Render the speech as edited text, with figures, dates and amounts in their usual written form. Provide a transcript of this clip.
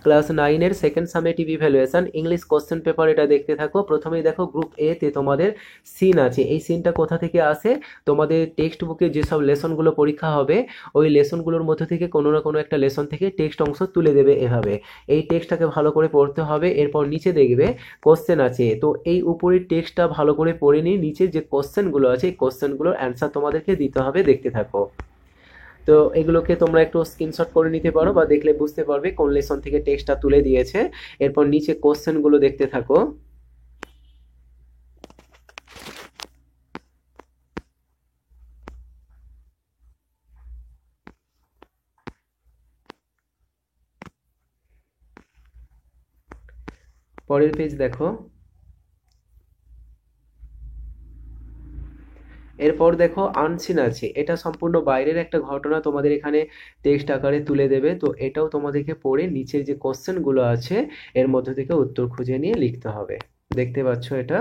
Class 9-এর second summative evaluation English question paper, এটা দেখতে থাকো। প্রথমেই দেখো গ্রুপ এ তে তোমাদের সিন আছে। এই সিনটা কোথা থেকে আসে? তোমাদের টেক্সট বুকে যেসব লেসনগুলো পরীক্ষা হবে ওই লেসনগুলোর মধ্যে থেকে কোনো না কোনো একটা লেসন থেকে টেক্সট অংশ তুলে দেবে এভাবে। এই টেক্সটটাকে ভালো করে পড়তে হবে। এরপর নিচে দেখবে কোশ্চেন আছে, তো এই উপরের টেক্সটটা ভালো করে পড়ে নিয়ে নিচে যে কোশ্চেনগুলো আছে এই কোশ্চেনগুলোর অ্যান্সার তোমাদেরকে দিতে হবে, দেখতে থাকো। তো এগুলোকে তোমরা একটু স্ক্রিনশট করে নিতে পারো বা দেখলে বুঝতে পারবে কোন লেসন থেকে টেক্সটটা তুলে দিয়েছে। এরপর নিচে কোশ্চেনগুলো দেখতে থাকো। পরের পেজ দেখো। এরপর দেখো আনসিন আছে, এটা সম্পূর্ণ বাইরের একটা ঘটনা তোমাদের এখানে টেক্সট আকারে তুলে দেবে। তো এটাও তোমাদেরকে পড়ে নিচের যে কোশ্চেনগুলো আছে এর মধ্যে থেকে উত্তর খুঁজে নিয়ে লিখতে হবে, দেখতে পাচ্ছ এটা।